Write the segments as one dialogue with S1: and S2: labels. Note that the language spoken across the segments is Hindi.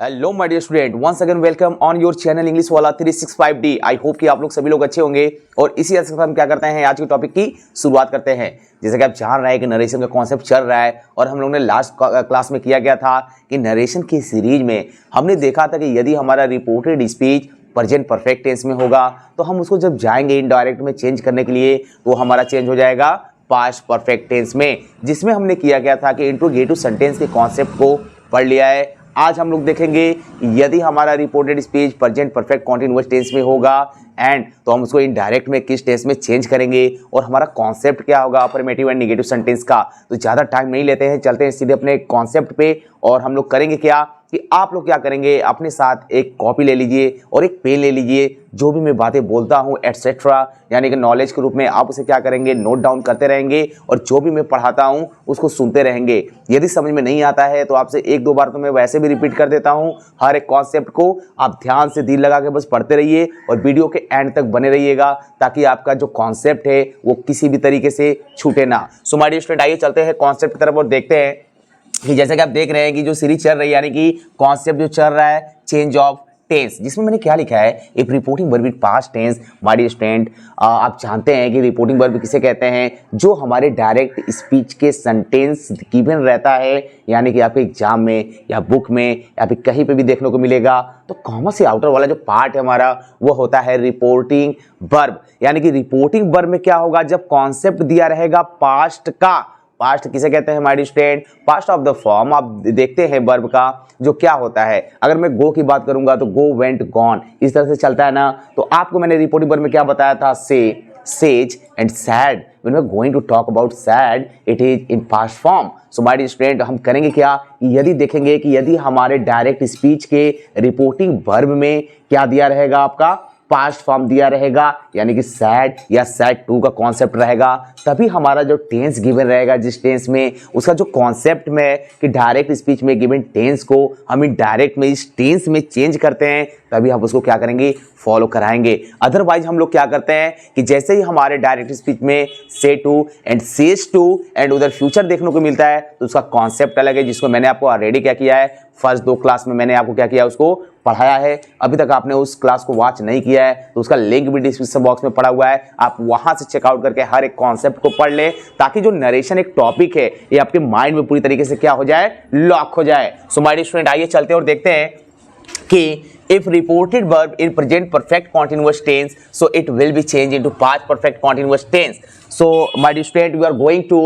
S1: Hello my dear student, once again welcome on your channel English वाला 365D। आई होप कि आप लोग सभी लोग अच्छे होंगे और इसी तरह से हम क्या करते हैं, आज के टॉपिक की शुरुआत करते हैं। जैसे कि आप जान रहे हैं कि नरेशन का कॉन्सेप्ट चल रहा है और हम लोग ने लास्ट क्लास में किया गया था कि नरेशन की सीरीज में हमने देखा था कि यदि हमारा reported speech present perfect tense में होगा तो हम उसको जब जाएंगे इनडायरेक्ट में चेंज करने के लिए तो हमारा चेंज हो जाएगा पास्ट परफेक्ट टेंस में, जिसमें हमने किया गया था कि इंट्रोगेटिव सेंटेंस के कॉन्सेप्ट को पढ़ लिया है। आज हम लोग देखेंगे यदि हमारा reported speech present perfect continuous tense में होगा एंड तो हम उसको इनडायरेक्ट में किस टेंस में चेंज करेंगे और हमारा कॉन्सेप्ट क्या होगा अफर्मेटिव एंड नेगेटिव सेंटेंस का। तो ज़्यादा टाइम नहीं लेते हैं, चलते हैं सीधे अपने कॉन्सेप्ट पे। और हम लोग करेंगे क्या कि आप लोग क्या करेंगे, अपने साथ एक कॉपी ले लीजिए और एक पेन ले लीजिए। जो भी मैं बातें बोलता हूँ एटसेट्रा यानी कि नॉलेज के रूप में आप उसे क्या करेंगे, नोट डाउन करते रहेंगे और जो भी मैं पढ़ाता हूँ उसको सुनते रहेंगे। यदि समझ में नहीं आता है तो आपसे एक दो बार तो मैं वैसे भी रिपीट कर देता हूँ हर एक कॉन्सेप्ट को। आप ध्यान से दिल लगा के बस पढ़ते रहिए और वीडियो के एंड तक बने रहिएगा ताकि आपका जो कॉन्सेप्ट है वो किसी भी तरीके से छूटे ना। सो माय डियर स्टूडेंट, आइए चलते हैं कॉन्सेप्ट की तरफ और देखते हैं कि जैसे कि आप देख रहे हैं कि जो सीरीज चल रही है यानी कि कॉन्सेप्ट जो चल रहा है चेंज ऑफ टेंस, जिसमें मैंने क्या लिखा है, if reporting verb in past tense. My dear student, आप जानते हैं कि रिपोर्टिंग वर्ब किसे कहते हैं, जो हमारे डायरेक्ट स्पीच के सेंटेंस गिवन रहता है यानी कि आपके एग्जाम में या बुक में या फिर कहीं पे भी देखने को मिलेगा। तो कॉमन से आउटर वाला जो पार्ट है हमारा वो होता है रिपोर्टिंग वर्ब। यानी कि रिपोर्टिंग वर्ब में क्या होगा, जब कॉन्सेप्ट दिया रहेगा पास्ट का। पास्ट किसे कहते हैं my dear student, past of the form. आप देखते हैं वर्ब का जो क्या होता है, अगर मैं गो की बात करूंगा तो गो, वेंट, गॉन, इस तरह से चलता है ना। तो आपको मैंने रिपोर्टिंग वर्ब में क्या बताया था, say, says and said. When we are going to talk about said it is in past form. So my dear student, हम करेंगे क्या, यदि देखेंगे कि यदि हमारे डायरेक्ट स्पीच के रिपोर्टिंग वर्ब में क्या दिया रहेगा, आपका पास्ट फॉर्म दिया रहेगा यानी कि सैड या सैड टू का कॉन्सेप्ट रहेगा, तभी हमारा जो टेंस गिवन रहेगा जिस टेंस में उसका जो कॉन्सेप्ट में कि डायरेक्ट स्पीच में गिवन टेंस को हम डायरेक्ट में इस टेंस में चेंज करते हैं, तभी हम उसको क्या करेंगे, फॉलो कराएंगे। अदरवाइज हम लोग क्या करते हैं कि जैसे ही हमारे डायरेक्ट स्पीच में say to and says to and उधर फ्यूचर देखने को मिलता है तो उसका कॉन्सेप्ट अलग है, जिसको मैंने आपको ऑलरेडी क्या किया है, फर्स्ट दो क्लास में मैंने आपको क्या किया, उसको पढ़ाया है। अभी तक आपने उस क्लास को वॉच नहीं किया है तो उसका लिंक भी डिस्क्रिप्शन बॉक्स में पड़ा हुआ है, आप वहां से चेकआउट करके हर एक कॉन्सेप्ट को पढ़ ले ताकि जो नरेशन एक टॉपिक है ये आपके माइंड में पूरी तरीके से क्या हो जाए, लॉक हो जाए। सो माय डियर स्टूडेंट, आइए चलते और देखते हैं कि if reported verb in present perfect continuous tense so it will be changed into past perfect continuous tense. So my dear student, we are going to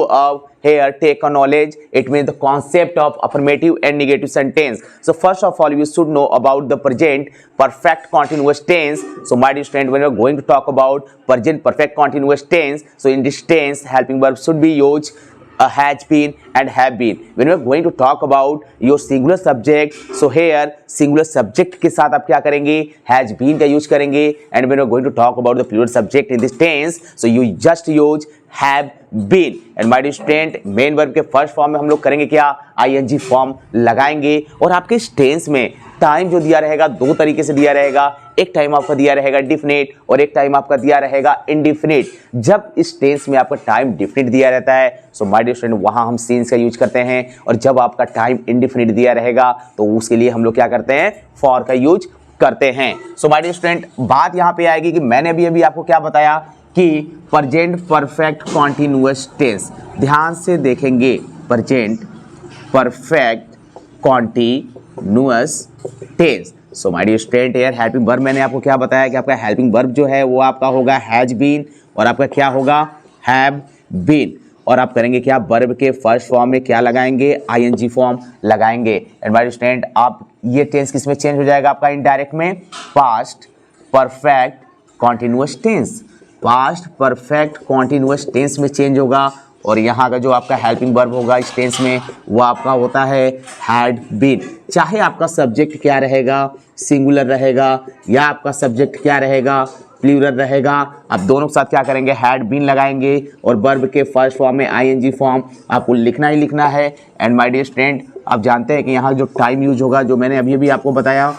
S1: here take a knowledge, it means the concept of affirmative and negative sentence. So first of all you should know about the present perfect continuous tense. So my dear student, when we are going to talk about present perfect continuous tense, so in this tense helping verb should be used has been and have been. When we are going to talk about your singular subject, so here singular subject के साथ आप क्या करेंगे, has been का यूज करेंगे। and when we are going to talk about the plural subject in this tense, so you just use have been. and my dear student, main verb के फर्स्ट फॉर्म में हम लोग करेंगे क्या, ing फॉर्म लगाएंगे। और आपके इस टेंस में टाइम जो दिया रहेगा दो तरीके से दिया रहेगा, एक टाइम आपका दिया रहेगा डिफिनिट और एक टाइम आपका दिया रहेगा इनडिफिनिट। जब इस टेंस में आपका टाइम डिफिनिट दिया रहता है सो माय डियर स्टूडेंट वहां हम सीन्स का यूज करते हैं, और जब आपका टाइम इनडिफिनिट दिया रहेगा तो उसके लिए हम लोग क्या करते हैं, फॉर का यूज करते हैं। सो माय डियर स्टूडेंट, बात यहां पे आएगी कि मैंने अभी आपको क्या बताया कि प्रेजेंट परफेक्ट कॉन्टिन्यूअस टेंस, ध्यान से देखेंगे, present perfect continuous tense. So my dear student, यार हेल्पिंग वर्ब मैंने आपको क्या बताया कि आपका हेल्पिंग वर्ब जो है वो आपका होगा हैज बीन और आपका क्या होगा, हैव बीन। और आप करेंगे क्या, वर्ब के फर्स्ट फॉर्म में क्या लगाएंगे, आईएनजी फॉर्म लगाएंगे। एंड माय डियर स्टूडेंट, आप ये टेंस किस में चेंज हो जाएगा आपका, इनडायरेक्ट में past perfect continuous tense, past perfect continuous tense में चेंज होगा। और यहाँ का जो आपका हेल्पिंग वर्ब होगा इस टेंस में वो आपका होता है हैड बीन। चाहे आपका सब्जेक्ट क्या रहेगा, सिंगुलर रहेगा या आपका सब्जेक्ट क्या रहेगा, प्लूरल रहेगा, आप दोनों के साथ क्या करेंगे, हैड बीन लगाएंगे और वर्ब के फर्स्ट फॉर्म में आईएनजी फॉर्म आपको लिखना ही लिखना है। एंड माय डियर स्टूडेंट, आप जानते हैं कि यहाँ जो टाइम यूज होगा जो मैंने अभी आपको बताया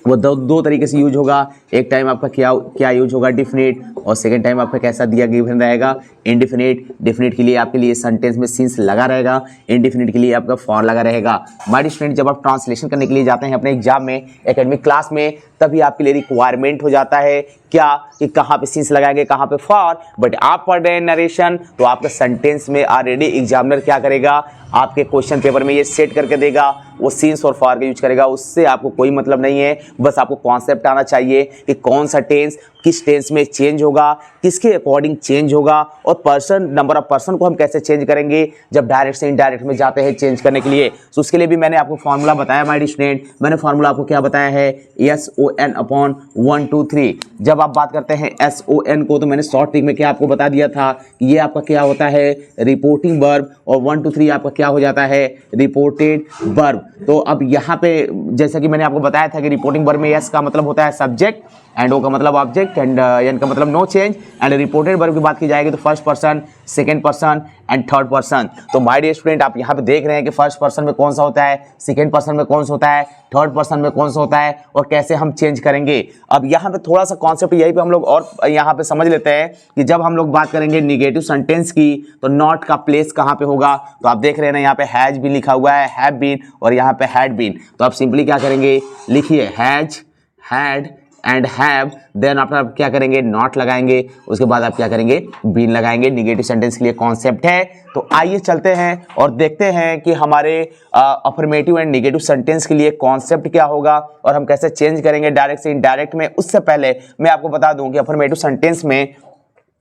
S1: वो दो तरीके से यूज होगा। एक टाइम आपका क्या क्या यूज होगा, डिफिनिट, और सेकंड टाइम आपका कैसा दिया गिवन रहेगा, इंडिफिनिट। डिफिनिट के लिए आपके लिए सेंटेंस में सिंस लगा रहेगा, इंडिफिनिट के लिए आपका फॉर लगा रहेगा। माय डियर स्टूडेंट, जब आप ट्रांसलेशन करने के लिए जाते हैं अपने एग्जाम में, एकेडमिक क्लास में, तभी आपके लिए रिक्वायरमेंट हो जाता है क्या कि कहाँ पे सिंस लगाएंगे, कहाँ पे फॉर। बट आप पढ़ रहे हैं नरेशन, तो आपका सेंटेंस में ऑलरेडी एग्जामिनर क्या करेगा, आपके क्वेश्चन पेपर में ये सेट करके देगा, वो सिंस और फॉर का यूज करेगा। उससे आपको कोई मतलब नहीं है, बस आपको कॉन्सेप्ट आना चाहिए कि कौन सा टेंस किस टेंस में चेंज होगा, किसके अकॉर्डिंग चेंज होगा, और पर्सन, नंबर ऑफ पर्सन को हम कैसे चेंज करेंगे जब डायरेक्ट से इनडायरेक्ट में जाते हैं चेंज करने के लिए। तो उसके लिए भी मैंने आपको फॉर्मूला बताया माय डियर स्टूडेंट। मैंने फॉर्मूला आपको क्या बताया है, SON अपॉन 1 2 3। जब आप बात करते हैं SON को, तो मैंने शॉर्ट ट्रिक में क्या आपको बता दिया था, ये आपका क्या होता है, रिपोर्टिंग वर्ब, और 1 2 3 आपका क्या हो जाता है, रिपोर्टेड वर्ब। तो अब यहाँ पे जैसा कि मैंने आपको बताया था कि रिपोर्टिंग वर्ब में S का मतलब होता है सब्जेक्ट, एंड O का मतलब ऑब्जेक्ट, एंड N का मतलब no change, and reported verb की बात की जाएगी तो first person, second person and third person. तो माय डियर स्टूडेंट, आप यहाँ पे देख रहे हैं कि फर्स्ट पर्सन में कौन सा होता है, सेकंड पर्सन में कौन सा होता है, थर्ड पर्सन में कौन सा होता है, और कैसे हम चेंज करेंगे। अब यहाँ पे थोड़ा सा कॉन्सेप्ट यही पे हम लोग और यहाँ पे समझ लेते हैं कि जब हम लोग बात करेंगे निगेटिव सेंटेंस की, तो नॉट का प्लेस कहाँ पे होगा। तो आप देख रहे हैं ना, यहाँ पे हैज बीन लिखा हुआ है, हैव बीन, और यहाँ पे हैड बीन। तो आप सिंपली क्या करेंगे, लिखिए has, had and have, then आप क्या करेंगे, नॉट लगाएंगे, उसके बाद आप क्या करेंगे, बीन लगाएंगे। निगेटिव सेंटेंस के लिए कॉन्सेप्ट है। तो आइए चलते हैं और देखते हैं कि हमारे अफर्मेटिव एंड निगेटिव सेंटेंस के लिए कॉन्सेप्ट क्या होगा और हम कैसे चेंज करेंगे डायरेक्ट से इनडायरेक्ट में। उससे पहले मैं आपको बता दूं कि अफर्मेटिव सेंटेंस में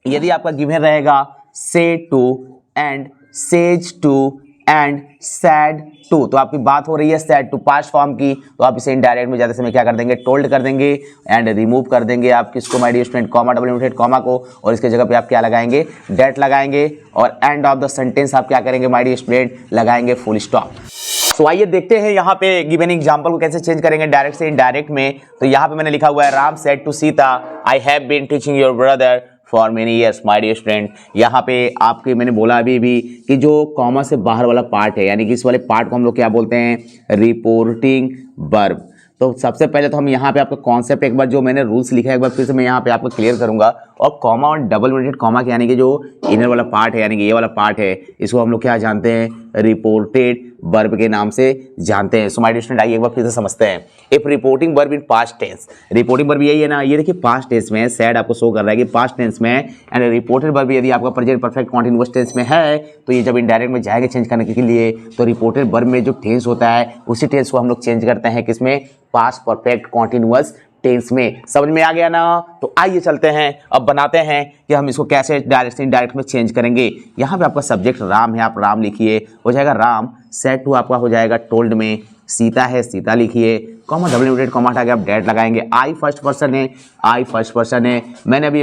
S1: यदि आपका गिवन रहेगा say to and says to and said to, तो आपकी बात हो रही है सैड टू पास्ट फॉर्म की, तो आप इसे इनडायरेक्ट में जाते समय क्या कर देंगे, टोल्ड कर देंगे, एंड रिमूव कर देंगे आप किसको, my dear student, comma, double inverted comma को, और इसके जगह पे आप क्या लगाएंगे, डेट लगाएंगे, और एंड ऑफ द सेंटेंस आप क्या करेंगे माय डियर स्टूडेंट, लगाएंगे फुल स्टॉप। तो आइए देखते हैं यहाँ पे गिवन एग्जांपल को कैसे चेंज करेंगे डायरेक्ट से इनडायरेक्ट में। तो यहाँ पे मैंने लिखा हुआ है, Ram said to Sita, I have been teaching your brother for many years my dear student. यहाँ पे आपके मैंने बोला अभी भी कि जो कॉमा से बाहर वाला पार्ट है, यानी कि इस वाले पार्ट को हम लोग क्या बोलते हैं, रिपोर्टिंग वर्ब। तो सबसे पहले तो हम यहाँ पे आपका कॉन्सेप्ट एक बार जो मैंने रूल्स लिखा है एक बार फिर से मैं यहाँ पे आपको क्लियर करूंगा, और कॉमा और डबल इनवर्टेड कॉमा के यानी कि जो इनर वाला पार्ट है, यानी कि ये वाला पार्ट है, इसको हम लोग क्या जानते हैं, रिपोर्टेड वर्ब के नाम से जानते हैं। सो माय डियर स्टूडेंट, आइए एक बार फिर से समझते हैं। If reporting verb in past tense, reporting verb यही है ना, ये देखिए पास्ट टेंस में सैड आपको शो कर रहा है कि पास्ट टेंस में, एंड रिपोर्टेड वर्ब यदि आपका प्रेजेंट परफेक्ट कॉन्टिन्यूअस टेंस में है, तो ये जब इनडायरेक्ट में जाएगा चेंज करने के लिए, तो रिपोर्टेड वर्ब में जो टेंस होता है उसी टेंस को हम लोग चेंज करते हैं किसमें, पास्ट परफेक्ट कॉन्टिन्यूअस टेंस में। समझ में आ गया ना। तो आइए चलते हैं, अब बनाते हैं कि हम इसको कैसे डायरेक्ट से इनडायरेक्ट में चेंज करेंगे। यहाँ पे आपका सब्जेक्ट राम है, आप राम लिखिए, हो जाएगा राम, सेड टू आपका हो जाएगा टोल्ड में, सीता है सीता लिखिए, कॉमा डबल इनवर्टेड कॉमा हटा के आप डेट लगाएंगे, आई फर्स्ट पर्सन है, आई फर्स्ट पर्सन है। मैंने अभी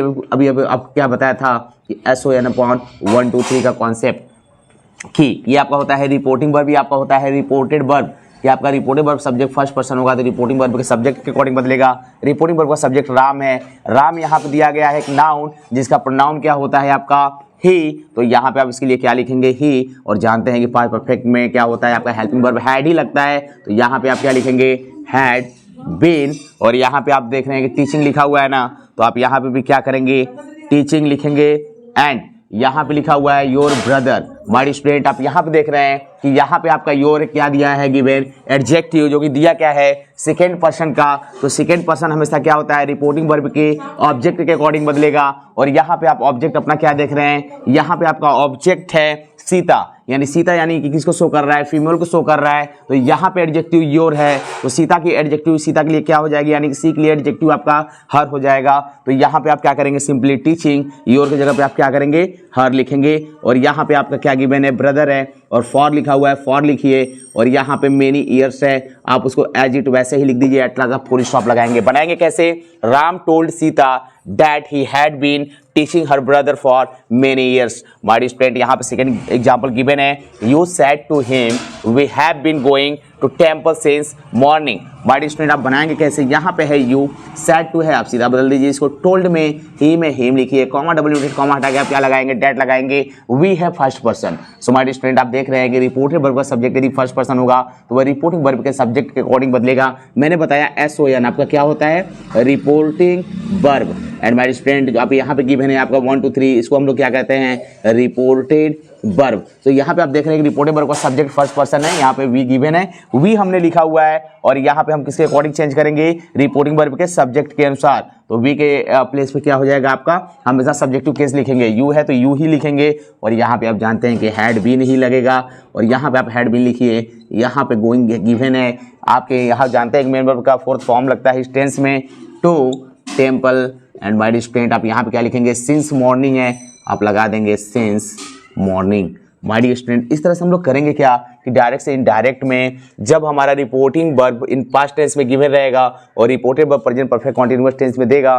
S1: अब क्या बताया था कि SON अपॉन 1 2 3 का कॉन्सेप्ट कि ये आपका होता है रिपोर्टिंग वर्ब, ये आपका होता है रिपोर्टेड वर्ब। कि आपका reporting verb subject first person होगा तो रिपोर्टिंग वर्ब के सब्जेक्ट के अकॉर्डिंग बदलेगा। रिपोर्टिंग वर्ब का सब्जेक्ट राम है, राम यहाँ पे दिया गया है एक नाउन जिसका प्रोनाउन क्या होता है आपका ही, तो यहाँ पे आप इसके लिए क्या लिखेंगे ही, और जानते हैं कि पास्ट परफेक्ट में क्या होता है आपका हेल्पिंग वर्ब हैड ही लगता है, तो यहाँ पे आप क्या लिखेंगे, हैड बीन। और यहाँ पे आप देख रहे हैं कि टीचिंग लिखा हुआ है ना, तो आप यहाँ पे भी क्या करेंगे, टीचिंग लिखेंगे, एंड यहाँ पे लिखा हुआ है योर ब्रदर। माय स्टूडेंट, आप यहाँ पे देख रहे हैं कि यहाँ पे आपका योर क्या दिया है, गिवन एडजेक्टिव, जो कि दिया क्या है, सेकेंड पर्सन का। तो सेकेंड पर्सन हमेशा क्या होता है, रिपोर्टिंग वर्ब के ऑब्जेक्ट के अकॉर्डिंग बदलेगा। और यहाँ पे आप ऑब्जेक्ट अपना क्या देख रहे हैं, यहाँ पे आपका ऑब्जेक्ट है सीता, यानी सीता यानी कि किसको शो कर रहा है, फीमेल को शो कर रहा है। तो यहाँ पे एडजेक्टिव योर है, तो सीता की एडजेक्टिव सीता के लिए क्या हो जाएगी, यानी कि सी के लिए एडजेक्टिव आपका हर हो जाएगा। तो यहाँ पे आप क्या करेंगे, सिंपली टीचिंग, योर की जगह पे आप क्या करेंगे, हर लिखेंगे। और यहाँ पे आपका क्या गिवन है, ब्रदर है, और फॉर लिखा हुआ है, फॉर लिखिए। और यहाँ पे मेनी ईयर्स है, आप उसको एज इट वैसे ही लिख दीजिए, एटलास आप फुल स्टॉप लगाएंगे। बनाएंगे कैसे, Ram told Sita that he had been teaching her brother for many years. My student, यहाँ पे सेकंड एग्जांपल गिवन गिवन है you said to him we have been going to temple since morning. My student आप बनाएंगे कैसे, यहाँ पे है यू, सेड टू है, आप सीधा बदल दीजिए इसको, टोल्ड में ही में हिम लिखिए, कॉमा डब्ल्यू कॉमा हटा के आप क्या लगाएंगे, डेट लगाएंगे, वी है first person. So my student आप देख रहे हैं कि रिपोर्टेड वर्ब का सब्जेक्ट यदि फर्स्ट पर्सन होगा तो वह रिपोर्टिंग वर्ब के सब्जेक्ट के अकॉर्डिंग बदलेगा। मैंने बताया SON आपका क्या होता है, reporting verb. And my student आप यहाँ पे गिवन है आपका 1 2 3, इसको हम लोग क्या कहते हैं, रिपोर्टेड वर्ब। तो यहाँ पे आप देख रहे हैं कि रिपोर्टेड वर्ब का सब्जेक्ट फर्स्ट पर्सन है, यहाँ पे वी गिवन है, वी हमने लिखा हुआ है, और यहाँ पे हम किसके अकॉर्डिंग चेंज करेंगे, रिपोर्टिंग वर्ब के सब्जेक्ट के अनुसार। तो वी के प्लेस पे क्या हो जाएगा आपका, हमेशा सब्जेक्टिव केस लिखेंगे, यू है तो यू ही लिखेंगे, और यहाँ पे आप जानते हैं कि हैड बीन ही लगेगा, और यहाँ पे आप हैड बीन लिखिए, यहाँ पे गोइंग गिवन है आपके, यहाँ जानते हैं कि मेन वर्ब का फोर्थ फॉर्म लगता है टेंस में, to temple. And my student आप यहाँ पे क्या लिखेंगे, सिंस मॉर्निंग है, आप लगा देंगे since morning. My dear student इस तरह से हम लोग करेंगे क्या कि डायरेक्ट से इनडायरेक्ट में जब हमारा reporting verb in past tense में गिवन रहेगा और reported verb present perfect continuous tense में देगा,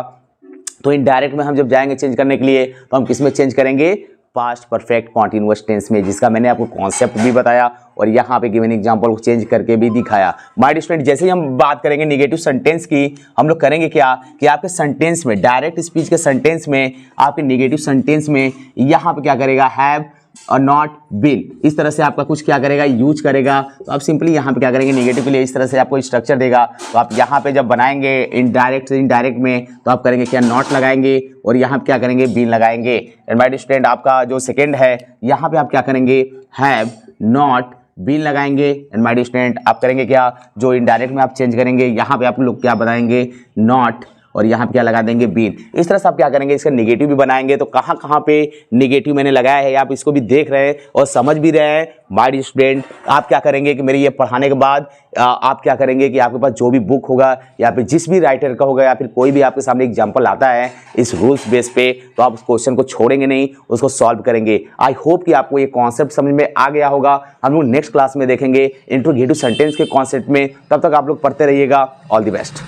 S1: तो इनडायरेक्ट में हम जब जाएंगे चेंज करने के लिए तो हम किस में चेंज करेंगे, पास्ट परफेक्ट कॉन्टिन्यूअस टेंस में, जिसका मैंने आपको कॉन्सेप्ट भी बताया और यहाँ पे गिवन एग्जांपल को चेंज करके भी दिखाया। माय डियर स्टूडेंट जैसे ही हम बात करेंगे नेगेटिव सेंटेंस की, हम लोग करेंगे क्या कि आपके सेंटेंस में, डायरेक्ट स्पीच के सेंटेंस में, आपके नेगेटिव सेंटेंस में यहाँ पे क्या करेगा, हैव और नॉट बीन, इस तरह से आपका कुछ क्या करेगा, यूज करेगा। तो आप सिंपली यहाँ पे क्या करेंगे, नेगेटिव के लिए इस तरह से आपको स्ट्रक्चर देगा। तो आप यहाँ पे जब बनाएंगे इनडायरेक्ट से इनडायरेक्ट में, तो आप करेंगे क्या, नॉट लगाएंगे, और यहाँ पे क्या करेंगे, बीन लगाएंगे। एंड माय डियर स्टूडेंट आपका जो सेकेंड है, यहाँ पे आप क्या करेंगे, हैव नॉट बीन लगाएंगे। एंड माय डियर स्टूडेंट आप करेंगे क्या, जो इनडायरेक्ट में आप चेंज करेंगे, यहाँ पे आप लोग क्या बनाएंगे, नॉट, और यहाँ पे क्या लगा देंगे, बीन। इस तरह से आप क्या करेंगे, इसका नेगेटिव भी बनाएंगे। तो कहाँ कहाँ पे नेगेटिव मैंने लगाया है आप इसको भी देख रहे हैं और समझ भी रहे हैं। माय डियर स्टूडेंट आप क्या करेंगे कि मेरे ये पढ़ाने के बाद आप क्या करेंगे कि आपके पास जो भी बुक होगा या फिर जिस भी राइटर का होगा या फिर कोई भी आपके सामने एग्जाम्पल आता है इस रूल्स बेस पे, तो आप उस क्वेश्चन को छोड़ेंगे नहीं, उसको सॉल्व करेंगे। आई होप कि आपको ये कॉन्सेप्ट समझ में आ गया होगा। हम लोग नेक्स्ट क्लास में देखेंगे इंट्रोगेटिव सेंटेंस के कॉन्सेप्ट में। तब तक आप लोग पढ़ते रहिएगा। All the best.